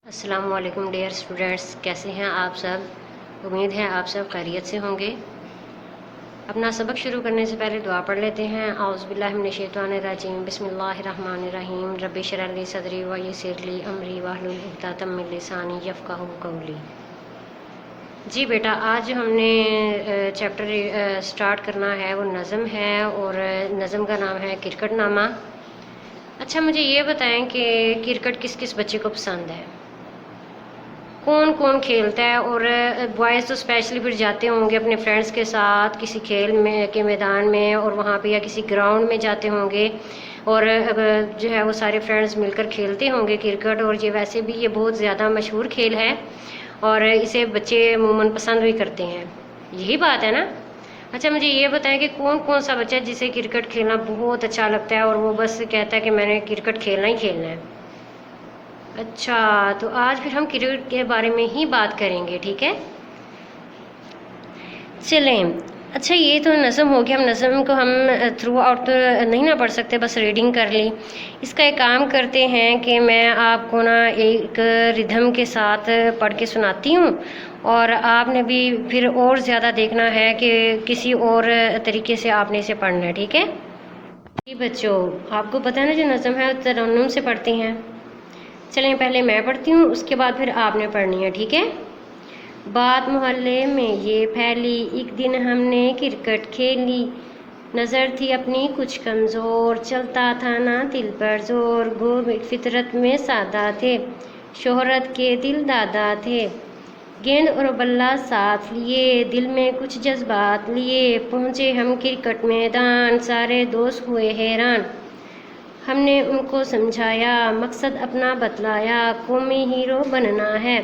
अस्सलाम वालेकुम dear students, कैसे हैं आप सब। उम्मीद है आप सब खैरियत से होंगे। अपना सबक शुरू करने से पहले दुआ पढ़ लेते हैं। औज़ु बिल्लाहि मिनश शैतानिर रजीम, बिस्मिल्लाहिर रहमानिर रहीम, रब्बि इश्रह ली सदरी व यस्सिर ली अमरी वहलुल उक़दतम मिन लिसानी यफ़क़हू क़ौली। जी बेटा, आज हमने चैप्टर स्टार्ट करना है, वो नज़म है और नज़म का नाम है क्रिकेट नामा। अच्छा, मुझे ये बताएं कि क्रिकेट किस किस बच्चे को पसंद है, कौन कौन खेलता है। और बॉयज़ तो स्पेशली फिर जाते होंगे अपने फ्रेंड्स के साथ किसी खेल में के मैदान में, और वहाँ पे या किसी ग्राउंड में जाते होंगे और जो है वो सारे फ्रेंड्स मिलकर खेलते होंगे क्रिकेट। और ये वैसे भी ये बहुत ज़्यादा मशहूर खेल है और इसे बच्चे अमूमन पसंद भी करते हैं। यही बात है ना। अच्छा, मुझे ये बताएं कि कौन कौन सा बच्चा जिसे क्रिकेट खेलना बहुत अच्छा लगता है और वो बस कहता है कि मैंने क्रिकेट खेलना ही खेलना है। अच्छा, तो आज फिर हम क्रिकेट के बारे में ही बात करेंगे, ठीक है। चलें। अच्छा, ये तो नज़म हो गया। हम नज़म को हम थ्रू आउट तो नहीं ना पढ़ सकते, बस रीडिंग कर ली। इसका एक काम करते हैं कि मैं आपको ना एक रिदम के साथ पढ़ के सुनाती हूँ और आपने भी फिर और ज़्यादा देखना है कि किसी और तरीके से आपने इसे पढ़ना है, ठीक है जी बच्चों। आपको पता है ना, जो नज़म है तरन्नुम से पढ़ते हैं। चलें, पहले मैं पढ़ती हूँ, उसके बाद फिर आपने पढ़नी है, ठीक है। बात मोहल्ले में ये फैली, एक दिन हमने क्रिकेट खेली। नज़र थी अपनी कुछ कमज़ोर, चलता था ना दिल पर जोर। गो फितरत में सादा थे, शोहरत के दिल दादा थे। गेंद और बल्ला साथ लिए, दिल में कुछ जज्बात लिए। पहुँचे हम क्रिकेट मैदान, सारे दोस्त हुए हैरान। हमने उनको समझाया, मकसद अपना बतलाया, कौमी हीरो बनना है,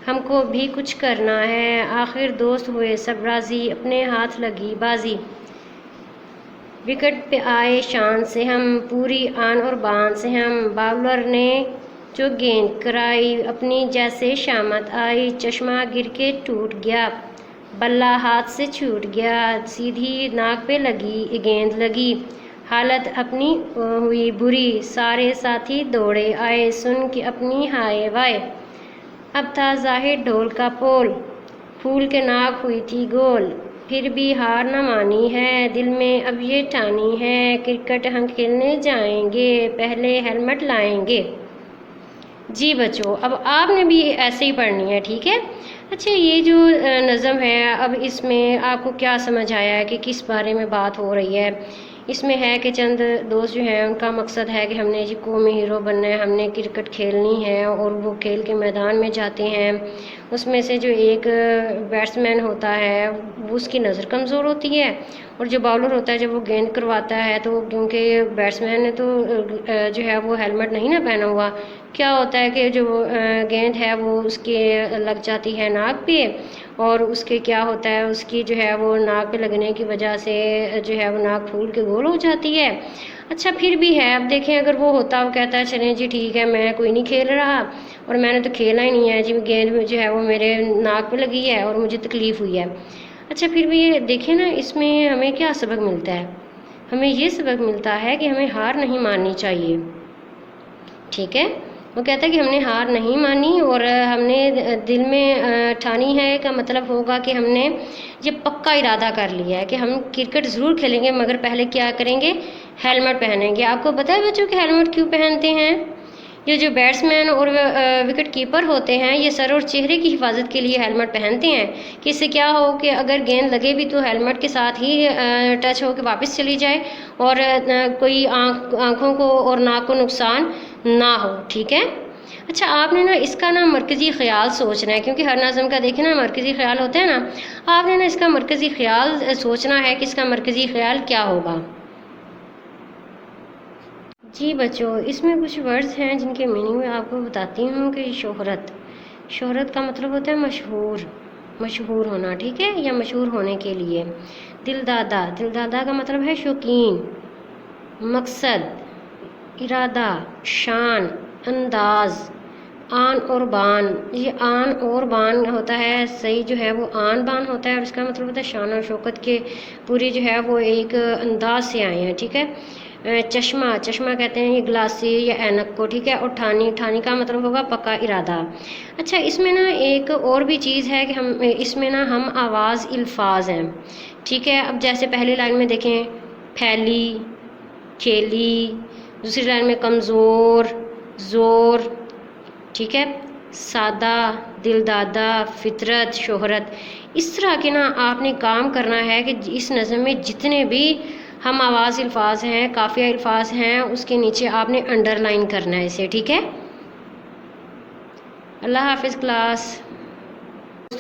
हमको भी कुछ करना है। आखिर दोस्त हुए सब राज़ी, अपने हाथ लगी बाजी। विकेट पे आए शान से हम, पूरी आन और बान से हम। बाउलर ने जो गेंद कराई, अपनी जैसे शामत आई। चश्मा गिर के टूट गया, बल्ला हाथ से छूट गया। सीधी नाक पे लगी गेंद लगी, हालत अपनी हुई बुरी। सारे साथी दौड़े आए, सुन के अपनी हाय वाय। अब था ज़ाहिर ढोल का पोल, फूल के नाक हुई थी गोल। फिर भी हार न मानी है, दिल में अब ये ठानी है, क्रिकेट हम खेलने जाएंगे, पहले हेलमेट लाएंगे। जी बच्चों, अब आपने भी ऐसे ही पढ़नी है, ठीक है। अच्छा, ये जो नज़म है, अब इसमें आपको क्या समझ आया है कि किस बारे में बात हो रही है। इसमें है कि चंद दोस्त जो हैं उनका मकसद है कि हमने जी कौमी हीरो बनना है, हमने क्रिकेट खेलनी है, और वो खेल के मैदान में जाते हैं। उसमें से जो एक बैट्समैन होता है वो उसकी नज़र कमज़ोर होती है, और जो बॉलर होता है जब वो गेंद करवाता है तो क्योंकि बैट्समैन ने तो जो है वो हेलमेट नहीं ना पहना हुआ, क्या होता है कि जो गेंद है वो उसके लग जाती है नाक पे, और उसके क्या होता है, उसकी जो है वो नाक पे लगने की वजह से जो है वो नाक फूल के गोल हो जाती है। अच्छा, फिर भी है, अब देखें अगर वो होता, वो कहता है चलें जी ठीक है, मैं कोई नहीं खेल रहा और मैंने तो खेला ही नहीं है जी, गेंद जो है वो मेरे नाक पे लगी है और मुझे तकलीफ़ हुई है। अच्छा, फिर भी ये देखें ना, इसमें हमें क्या सबक मिलता है। हमें ये सबक मिलता है कि हमें हार नहीं माननी चाहिए, ठीक है। वो कहता है कि हमने हार नहीं मानी और हमने दिल में ठानी है, का मतलब होगा कि हमने ये पक्का इरादा कर लिया है कि हम क्रिकेट ज़रूर खेलेंगे, मगर पहले क्या करेंगे, हेलमेट पहनेंगे। आपको पता है बच्चों कि हेलमेट क्यों पहनते हैं। ये जो बैट्समैन और विकेट कीपर होते हैं, ये सर और चेहरे की हिफाजत के लिए हेलमेट पहनते हैं कि इससे क्या हो कि अगर गेंद लगे भी तो हेलमेट के साथ ही टच हो के वापस चली जाए और कोई आँखों को और नाक को नुकसान ना हो, ठीक है। अच्छा, आपने ना इसका ना मरकज़ी ख़्याल सोचना है, क्योंकि हर नज़म का देखें ना मरकज़ी ख़्याल होता है ना। आपने ना इसका मरकज़ी ख़्याल सोचना है कि इसका मरकज़ी ख़्याल क्या होगा। जी बच्चों, इसमें कुछ वर्ड्स हैं जिनके मीनिंग मैं आपको बताती हूँ कि शोहरत, शोहरत का मतलब होता है मशहूर, मशहूर होना, ठीक है, या मशहूर होने के लिए। दिलदादा, दिलदादा का मतलब है शौकीन। मकसद, इरादा, शान, अंदाज, आन और बान। ये आन और बान होता है, सही जो है वो आन बान होता है और इसका मतलब होता है शान और शौकत के पूरी जो है वो एक अंदाज से आए हैं, ठीक है। चश्मा, चश्मा कहते हैं ये ग्लासी या ऐनक को, ठीक है। और ठानी, ठानी का मतलब होगा पक्का इरादा। अच्छा, इसमें ना एक और भी चीज़ है कि हम इसमें ना हम आवाज़ अल्फाज हैं, ठीक है। अब जैसे पहली लाइन में देखें, फैली, खेली, दूसरी लाइन में कमज़ोर, ज़ोर, ठीक है, सादा, दिलदादा, फितरत, शोहरत। इस तरह के ना आपने काम करना है कि इस नज़म में जितने भी हम आवाज़ अल्फाज हैं, काफ़िया अल्फाज हैं, उसके नीचे आपने अंडरलाइन करना है इसे, ठीक है। अल्लाह हाफिज़ क्लास।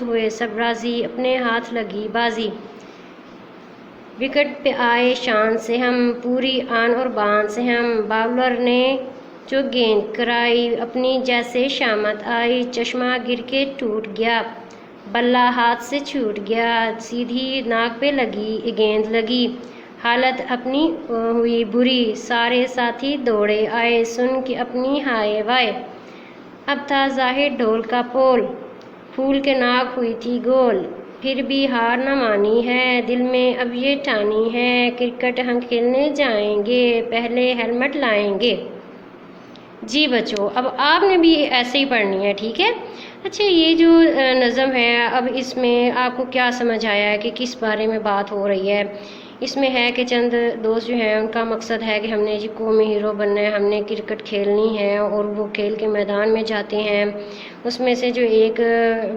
हुए सब राज़ी, अपने हाथ लगी बाजी, विकेट पे आए शान से हम, पूरी आन और बान से हम, बाउलर ने जो गेंद कराई अपनी जैसे शामत आई, चश्मा गिर के टूट गया, बल्ला हाथ से छूट गया, सीधी नाक पे लगी गेंद लगी, हालत अपनी हुई बुरी, सारे साथी दौड़े आए, सुन के अपनी हाय वाय, अब था जाहिर ढोल का पोल, फूल के नाक हुई थी गोल, फिर भी हार न मानी है, दिल में अब ये ठानी है, क्रिकेट हम खेलने जाएंगे, पहले हेलमेट लाएंगे। जी बच्चों, अब आपने भी ऐसे ही पढ़नी है, ठीक है। अच्छा, ये जो नज़म है, अब इसमें आपको क्या समझ आया है कि किस बारे में बात हो रही है। इसमें है कि चंद दोस्त जो हैं उनका मकसद है कि हमने जी कौमी हीरो बनना है, हमने क्रिकेट खेलनी है, और वो खेल के मैदान में जाते हैं। उसमें से जो एक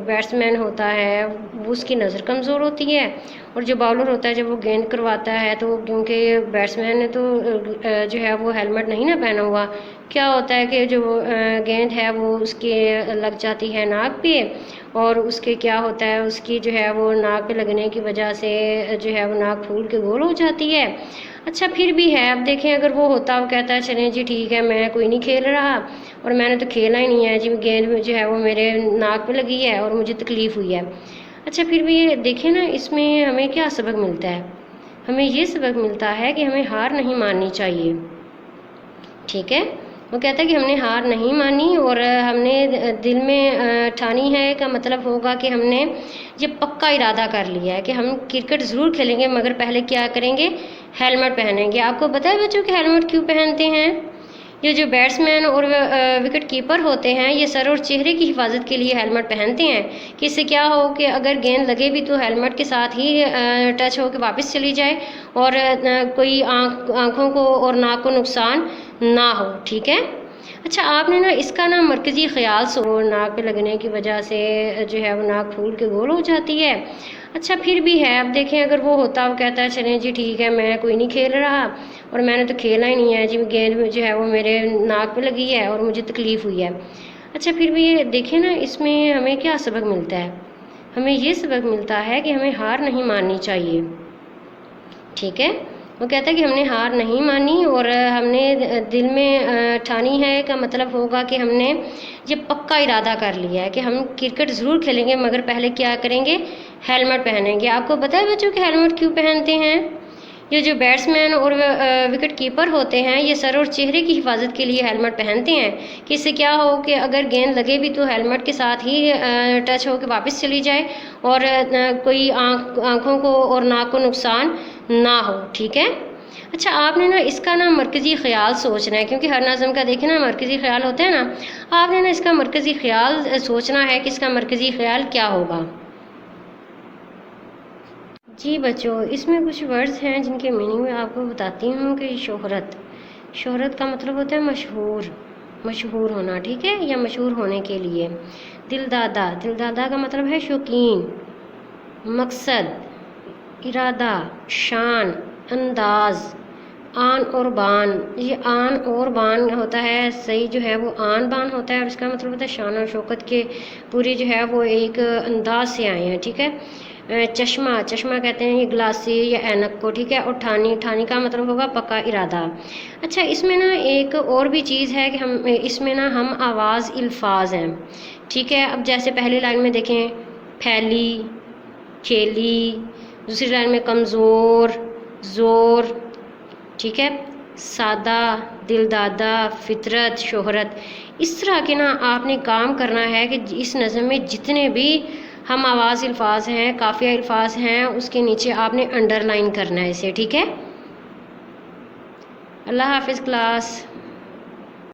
बैट्समैन होता है वो उसकी नज़र कमज़ोर होती है, और जो बॉलर होता है जब वो गेंद करवाता है तो क्योंकि बैट्समैन ने तो जो है वो हेलमेट नहीं ना पहना हुआ, क्या होता है कि जो गेंद है वो उसके लग जाती है नाक पे, और उसके क्या होता है उसकी जो है वो नाक पे लगने की वजह से जो है वो नाक फूल के गोल हो जाती है। अच्छा, फिर भी है, अब देखें अगर वो होता, वो कहता है चलें जी ठीक है मैं कोई नहीं खेल रहा, और मैंने तो खेला ही नहीं है जी, गेंद जो है वो मेरे नाक पे लगी है और मुझे तकलीफ़ हुई है। अच्छा, फिर भी देखें ना इसमें हमें क्या सबक मिलता है। हमें ये सबक मिलता है कि हमें हार नहीं माननी चाहिए, ठीक है। वो कहता है कि हमने हार नहीं मानी और हमने दिल में ठानी है, का मतलब होगा कि हमने ये पक्का इरादा कर लिया है कि हम क्रिकेट ज़रूर खेलेंगे, मगर पहले क्या करेंगे, हेलमेट पहनेंगे। आपको पता है बच्चों कि हेलमेट क्यों पहनते हैं? ये जो बैट्समैन और विकेट कीपर होते हैं ये सर और चेहरे की हिफाजत के लिए हेलमेट पहनते हैं, कि इससे क्या हो कि अगर गेंद लगे भी तो हेलमेट के साथ ही टच हो के वापस चली जाए, और कोई आँखों को और नाक को नुकसान ना हो, ठीक है। अच्छा, आपने ना इसका ना मरकज़ी ख्याल नाक पे लगने की वजह से जो है वो नाक फूल के गोल हो जाती है। अच्छा, फिर भी है, अब देखें अगर वो होता, वो कहता है चलें जी ठीक है मैं कोई नहीं खेल रहा, और मैंने तो खेला ही नहीं है जी, गेंद जो है वो मेरे नाक पे लगी है और मुझे तकलीफ़ हुई है। अच्छा, फिर भी देखें ना इसमें हमें क्या सबक मिलता है। हमें ये सबक मिलता है कि हमें हार नहीं माननी चाहिए, ठीक है। वो कहता है कि हमने हार नहीं मानी और हमने दिल में ठानी है, का मतलब होगा कि हमने ये पक्का इरादा कर लिया है कि हम क्रिकेट ज़रूर खेलेंगे, मगर पहले क्या करेंगे, हेलमेट पहनेंगे। आपको पता है बच्चों कि हेलमेट क्यों पहनते हैं? ये जो बैट्समैन और विकेट कीपर होते हैं ये सर और चेहरे की हिफाजत के लिए हेलमेट पहनते हैं, कि इससे क्या हो कि अगर गेंद लगे भी तो हेलमेट के साथ ही टच हो के वापस चली जाए, और कोई आँखों को और नाक को नुकसान ना हो, ठीक है। अच्छा, आपने ना इसका ना मरकज़ी ख्याल सोचना है, क्योंकि हर नज़म का देखें ना मरकज़ी ख्याल होता है ना, आपने ना इसका मरकज़ी ख्याल सोचना है कि इसका मरकज़ी ख्याल क्या होगा। जी बच्चों, इसमें कुछ वर्ड्स हैं जिनके मीनिंग मैं आपको बताती हूँ कि शोहरत, शोहरत का मतलब होता है मशहूर, मशहूर होना, ठीक है, या मशहूर होने के लिए। दिलदादा, दिलदादा का मतलब है शौकीन, मकसद, इरादा, शान, अंदाज, आन और बान। ये आन और बान होता है, सही जो है वो आन बान होता है, और इसका मतलब होता है शान और शौकत के पूरी जो है वो एक अंदाज से आए हैं, ठीक है। चश्मा, चश्मा कहते हैं ये ग्लासी या ऐनक को, ठीक है। और ठानी, ठानी का मतलब होगा पक्का इरादा। अच्छा, इसमें ना एक और भी चीज़ है कि हम इसमें ना हम आवाज़ अल्फाज हैं, ठीक है। अब जैसे पहली लाइन में देखें, फैली, खेली, दूसरी लाइन में कमज़ोर, ज़ोर, ठीक है, सादा, दिलदादा, फितरत, शोहरत। इस तरह के ना आपने काम करना है कि इस नज़म में जितने भी हम आवाज़ अल्फाज हैं, काफ़िया अल्फाज हैं, उसके नीचे आपने अंडरलाइन करना है इसे, ठीक है। اللہ حافظ کلاس.